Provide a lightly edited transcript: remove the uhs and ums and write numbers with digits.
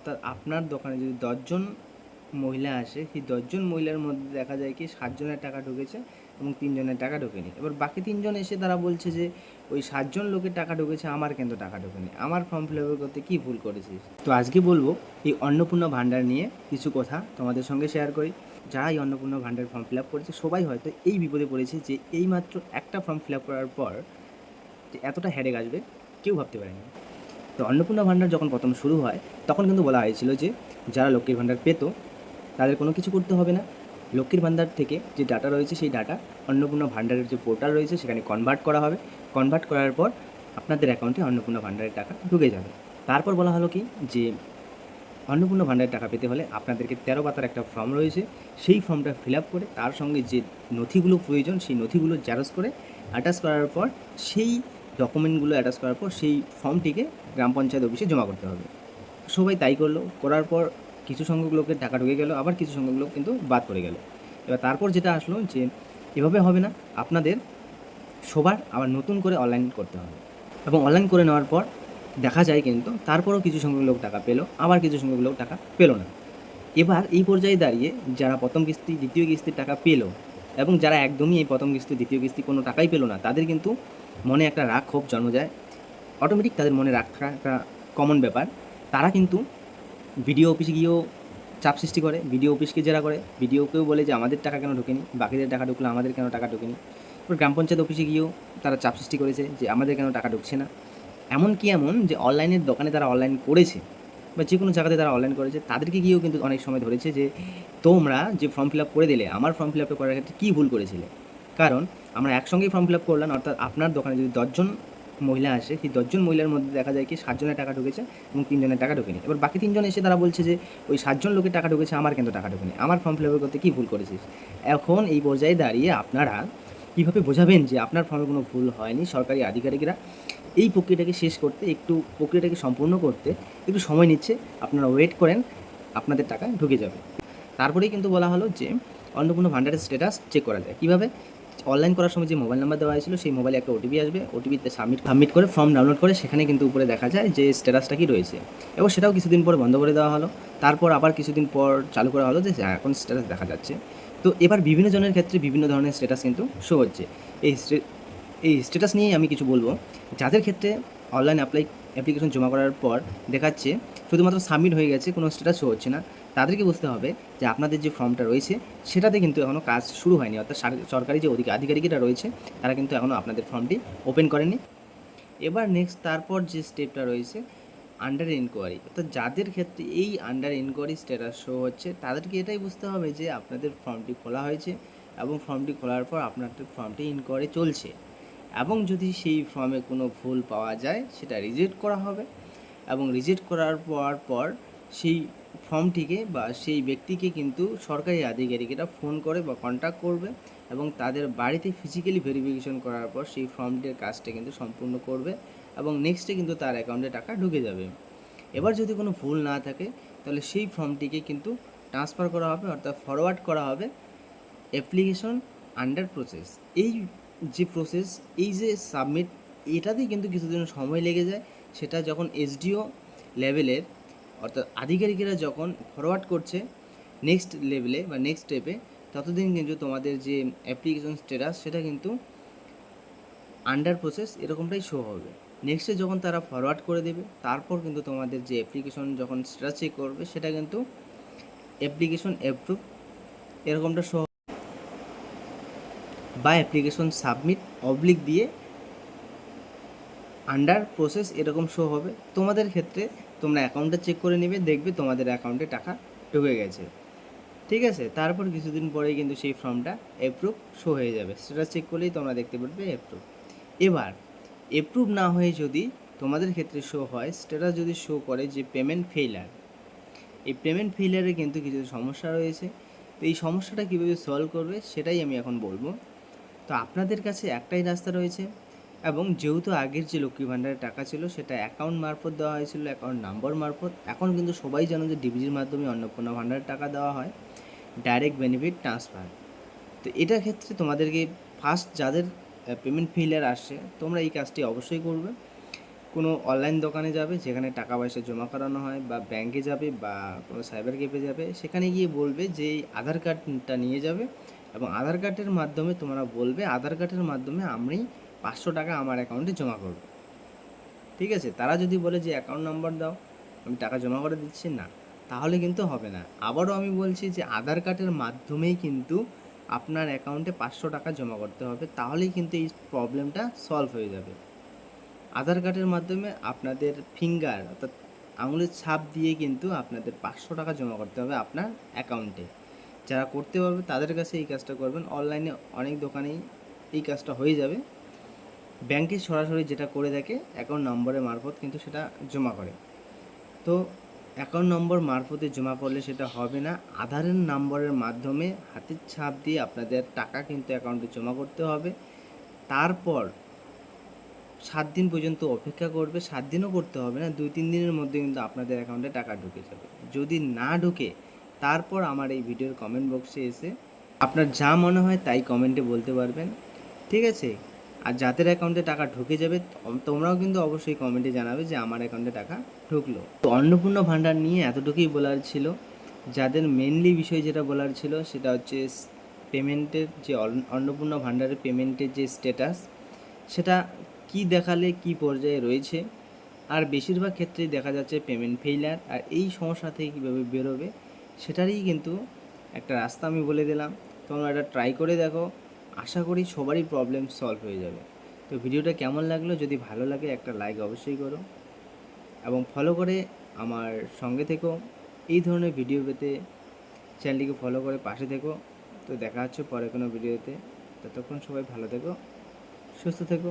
অর্থাৎ আপনার দোকানে যদি 10 জন মহিলা আসে, সেই 10 জন মহিলার মধ্যে দেখা যায় কি 7 জনের টাকা ঢুকেছে এবং 3 জনের টাকা ঢোকেনি। এবার বাকি 3 জন এসে তারা বলছে যে ওই 7 জন লোকের টাকা ঢুকেছে, আমার কিন্তু টাকা ঢোকেনি। আমার ফর্ম ফিল আপ করতে কী ভুল করেছিস? তো আজকে বলবো এই অন্নপূর্ণা ভাণ্ডার নিয়ে কিছু কথা তোমাদের সঙ্গে শেয়ার করি। যারা এই অন্নপূর্ণা ভাণ্ডার ফর্ম ফিল আপ করেছে সবাই হয়তো এই বিপদে পড়েছে যে এইমাত্র একটা ফর্ম ফিল আপ করার পর যে এতটা হেডেক আসবে কেউ ভাবতে পারেনি। তো অন্নপূর্ণা ভাণ্ডার যখন প্রথম শুরু হয় তখন কিন্তু বলা হয়েছিল যে যারা লক্ষ্মীর ভাণ্ডার পেত তাদের কোনো কিছু করতে হবে না। লক্ষ্মীর ভাণ্ডার থেকে যে ডাটা রয়েছে সেই ডাটা অন্নপূর্ণা ভাণ্ডারের যে পোর্টাল রয়েছে সেখানে কনভার্ট করা হবে। কনভার্ট করার পর আপনাদের অ্যাকাউন্টে অন্নপূর্ণা ভাণ্ডারের টাকা ঢুকে যাবে। তারপর বলা হলো কি যে অন্নপূর্ণা ভাণ্ডারের টাকা পেতে হলে আপনাদেরকে 13 পাতার একটা ফর্ম রয়েছে, সেই ফর্মটা ফিল আপ করে তার সঙ্গে যে নথিগুলো প্রয়োজন সেই নথিগুলো জেরক্স করে অ্যাটাচ করার পর সেই ডকুমেন্টগুলো অ্যাটাচ করার পর সেই ফর্মটিকে গ্রাম পঞ্চায়েত অফিসে জমা করতে হবে। সবাই তাই করলো। করার পর কিছু সংখ্যক লোকের টাকা ঢুকে গেল, আবার কিছু সংখ্যক লোক কিন্তু বাদ পড়ে গেল। এবার তারপর যেটা আসলো যে এভাবে হবে না, আপনাদের সবার আবার নতুন করে অনলাইন করতে হবে এবং অনলাইন করে নেওয়ার পর দেখা যায় কিন্তু তারপরও কিছু সংখ্যক লোক টাকা পেলো, আবার কিছু সংখ্যক লোক টাকা পেলো না। এবার এই পর্যায়ে দাঁড়িয়ে যারা প্রথম কিস্তি দ্বিতীয় কিস্তির টাকা পেলো এবং যারা একদমই এই প্রথম কিস্তি দ্বিতীয় কিস্তি কোনো টাকাই পেলো না, তাদের কিন্তু মনে একটা রাগ ক্ষোভ জন্ম যায়। অটোমেটিক তাদের মনে রাগ থাকা একটা কমন ব্যাপার। তারা কিন্তু বিডিও অফিসে গিয়েও চাপ সৃষ্টি করে, বিডিও অফিসকে জেরা করে, বিডিওকেও বলে যে আমাদের টাকা কেন ঢোকেনি, বাকিদের টাকা ঢুকলো আমাদের কেন টাকা ঢোকেনি। এবার গ্রাম পঞ্চায়েত অফিসে গিয়েও তারা চাপ সৃষ্টি করেছে যে আমাদের কেন টাকা ঢুকছে না। এমন যে অনলাইনের দোকানে তারা অনলাইন করেছে বা যে কোনো জায়গাতে তারা অনলাইন করেছে তাদেরকে গিয়েও কিন্তু অনেক সময় ধরেছে যে তোমরা যে ফর্ম ফিল আপ করে দিলে আমার ফর্ম ফিল আপটা করার ক্ষেত্রে কী ভুল করেছিলে। কারণ আমরা একসঙ্গেই ফর্ম ফিল আপ করলাম, অর্থাৎ আপনার দোকানে যদি 10 জন মহিলা আসে, সেই 10 জন মহিলার মধ্যে দেখা যায় কি 7 জনের টাকা ঢুকেছে এবং 3 জনের টাকা ঢোকেনি। এবার বাকি 3 জন এসে তারা বলছে যে ওই 7 জন লোকের টাকা ঢুকেছে, আমার কিন্তু টাকা ঢোকেনি। আমার ফর্ম ফিল আপ করতে কী ভুল করেছিস? এখন এই পর্যায়ে দাঁড়িয়ে আপনারা কীভাবে বোঝাবেন যে আপনার ফর্মে কোনো ভুল হয়নি? সরকারি আধিকারিকরা এই প্রক্রিয়াটাকে শেষ করতে, একটু প্রক্রিয়াটাকে সম্পূর্ণ করতে একটু সময় নিচ্ছে। আপনারা ওয়েট করেন, আপনাদের টাকা ঢুকে যাবে। তারপরেই কিন্তু বলা হলো যে অন্নপূর্ণা ভাণ্ডারের স্ট্যাটাস চেক করা যায় কীভাবে? অনলাইন করার সময় যে মোবাইল নাম্বার দেওয়া হয়েছিল সেই মোবাইলে একটা ওটিপি আসবে, ওটিপিতে সাবমিট করে ফর্ম ডাউনলোড করে সেখানে কিন্তু উপরে দেখা যায় যে স্ট্যাটাসটা কি রয়েছে। এবং সেটাও কিছুদিন পর বন্ধ করে দেওয়া হলো। তারপর আবার কিছুদিন পর চালু করা হলো যে এখন স্ট্যাটাস দেখা যাচ্ছে। তো এবার বিভিন্ন জনের ক্ষেত্রে বিভিন্ন ধরনের স্ট্যাটাস কিন্তু শো হচ্ছে। এই স্ট্যাটাস নিয়েই আমি কিছু বলবো। যাদের ক্ষেত্রে অনলাইন অ্যাপ্লিকেশন জমা করার পর দেখাচ্ছে শুধুমাত্র সাবমিট হয়ে গেছে, কোনো স্ট্যাটাস শো হচ্ছে না, তাদেরকে বুঝতে হবে যে আপনাদের যে ফর্মটা রয়েছে সেটাতে কিন্তু এখনও কাজ শুরু হয়নি। অর্থাৎ সরকারি যে আধিকারিকরা রয়েছে তারা কিন্তু এখনও আপনাদের ফর্মটি ওপেন করেনি। এবার নেক্সট তারপর যে স্টেপটা রয়েছে আন্ডার ইনকোয়ারি, অর্থাৎ যাদের ক্ষেত্রে এই আন্ডার ইনকোয়ারি স্ট্যাটাস শো হচ্ছে তাদেরকে এটাই বুঝতে হবে যে আপনাদের ফর্মটি খোলা হয়েছে এবং ফর্মটি খোলার পর আপনাদের ফর্মটি ইনকোয়ারি চলছে এবং যদি সেই ফর্মে কোনো ভুল পাওয়া যায় সেটা রিজেক্ট করা হবে এবং রিজেক্ট করার পর সেই ফর্মটিকে বা সেই ব্যক্তিকে কিন্তু সরকারি আধিকারিকেরা ফোন করে বা কন্ট্যাক্ট করবে এবং তাদের বাড়িতে ফিজিক্যালি ভেরিফিকেশন করার পর সেই ফর্মটির কাজটা কিন্তু সম্পূর্ণ করবে এবং নেক্সটে কিন্তু তার অ্যাকাউন্টে টাকা ঢুকে যাবে। এবার যদি কোনো ভুল না থাকে তাহলে সেই ফর্মটিকে কিন্তু ট্রান্সফার করা হবে, অর্থাৎ ফরওয়ার্ড করা হবে অ্যাপ্লিকেশন আন্ডার প্রসেস। এই যে প্রসেস, এই যে সাবমিট, এটাতেই কিন্তু কিছুদিন সময় লেগে যায়। সেটা যখন এসডিও লেভেলের অর্থাৎ আধিকারিকেরা যখন ফরওয়ার্ড করছে নেক্সট লেভেলে বা নেক্সট স্টেপে, ততদিন কিন্তু তোমাদের যে অ্যাপ্লিকেশন স্ট্যাটাস সেটা কিন্তু আন্ডার প্রসেস এরকমটাই শো হবে। নেক্সটে যখন তারা ফরওয়ার্ড করে দেবে তারপর কিন্তু তোমাদের যে অ্যাপ্লিকেশন যখন স্ট্যাটাস চেক করবে সেটা কিন্তু অ্যাপ্লিকেশন অ্যাপ্রুভ এরকমটা শো বা অ্যাপ্লিকেশন সাবমিট অবলিক দিয়ে আন্ডার প্রসেস এরকম শো হবে। তোমাদের ক্ষেত্রে তোমরা অ্যাকাউন্টটা চেক করে নেবে, দেখবে তোমাদের অ্যাকাউন্টে টাকা ঢুকে গেছে, ঠিক আছে। তারপর কিছুদিন পরেই কিন্তু সেই ফর্মটা অ্যাপ্রুভ শো হয়ে যাবে, সেটা চেক করলেই তোমরা দেখতে পারবে অ্যাপ্রুভ। এবার অ্যাপ্রুভ না হয়ে যদি তোমাদের ক্ষেত্রে শো হয়, স্ট্যাটাস যদি শো করে যে পেমেন্ট ফেইলার, এই পেমেন্ট ফেইলারে কিন্তু কিছু সমস্যা রয়েছে। তো এই সমস্যাটা কীভাবে সলভ করবে সেটাই আমি এখন বলবো। তো আপনাদের কাছে একটাই রাস্তা রয়েছে এবং যেহেতু আগের যে লক্ষ্মী ভাণ্ডারের টাকা ছিল সেটা অ্যাকাউন্ট মারফত দেওয়া হয়েছিল, অ্যাকাউন্ট নাম্বার মারফত। এখন কিন্তু সবাই জানো যে ডিবিজির মাধ্যমে অন্নপূর্ণা ভাণ্ডারের টাকা দেওয়া হয়, ডাইরেক্ট বেনিফিট ট্রান্সফার। তো এটার ক্ষেত্রে তোমাদেরকে ফার্স্ট যাদের পেমেন্ট ফেইলিয়ার আসছে তোমরা এই কাজটি অবশ্যই করবে। কোনো অনলাইন দোকানে যাবে যেখানে টাকা পয়সা জমা করানো হয়, বা ব্যাংকে যাবে, বা কোনো সাইবার ক্যাফে যাবে, সেখানে গিয়ে বলবে যে এই আধার কার্ডটা নিয়ে যাবে, এবং আধার কার্ডের মাধ্যমে তোমরা বলবে আধার কার্ডের মাধ্যমে আমি 500 টাকা আমার অ্যাকাউন্টে জমা করব। ঠিক আছে, তারা যদি বলে যে অ্যাকাউন্ট নাম্বার দাও, আমি টাকা জমা করে দিচ্ছি, না, তাহলে কিন্তু হবে না। আবারও আমি বলছি যে আধার কার্ডের মাধ্যমেই কিন্তু আপনার অ্যাকাউন্টে 500 টাকা জমা করতে হবে, তাহলেই কিন্তু এই প্রবলেমটা সলভ হয়ে যাবে। আধার কার্ডের মাধ্যমে আপনাদের ফিঙ্গার অর্থাৎ আঙুলের ছাপ দিয়ে কিন্তু আপনাদের 500 টাকা জমা করতে হবে আপনার অ্যাকাউন্টে। যারা করতে পারবে তাদের কাছে এই কাজটা করবেন। অনলাইনে অনেক দোকানেই এই কাজটা হয়ে যাবে। ব্যাংকে সরাসরি যেটা করে দেখে অ্যাকাউন্ট নম্বরের মারফত কিন্তু সেটা জমা করে। তো অ্যাকাউন্ট নম্বর মারফতে জমা করলে সেটা হবে না, আধারের নম্বরের মাধ্যমে হাতের ছাপ দিয়ে আপনাদের টাকা কিন্তু অ্যাকাউন্টে জমা করতে হবে। তারপর 7 দিন পর্যন্ত অপেক্ষা করবে। 7 দিনও করতে হবে না, 2-3 দিনের মধ্যে কিন্তু আপনাদের অ্যাকাউন্টে টাকা ঢুকে যাবে। যদি না ঢুকে, তারপর আমার এই ভিডিওর কমেন্ট বক্সে এসে আপনার যা মনে হয় তাই কমেন্টে বলতে পারবেন, ঠিক আছে? আর যাদের অ্যাকাউন্টে টাকা ঢুকে যাবে তোমরাও কিন্তু অবশ্যই কমেন্টে জানাবে যে আমার অ্যাকাউন্টে টাকা ঢুকলো। তো অন্নপূর্ণা ভাণ্ডার নিয়ে এতটুকুই বলার ছিল। যাদের মেনলি বিষয় যেটা বলার ছিল সেটা হচ্ছে পেমেন্টের যে অন্নপূর্ণা ভাণ্ডারের পেমেন্টের যে স্ট্যাটাস, সেটা কি দেখালে কি পর্যায়ে রয়েছে। আর বেশিরভাগ ক্ষেত্রেই দেখা যাচ্ছে পেমেন্ট ফেইলার। আর এই সমস্যা থেকে কীভাবে বেরোবে সেটারই কিন্তু একটা রাস্তা আমি বলে দিলাম। তোমরা এটা ট্রাই করে দেখো, আশা করি সবারই প্রবলেম সলভ হয়ে যাবে। তো ভিডিওটা কেমন লাগলো, যদি ভালো লাগে একটা লাইক অবশ্যই করো, এবং ফলো করে আমার সঙ্গে থেকো। এই ধরনের ভিডিও পেতে চ্যানেলটিকে ফলো করে পাশে থেকো। তো দেখা হচ্ছে পরে কোনো ভিডিওতে। ততক্ষণ সবাই ভালো থেকো, সুস্থ থেকো।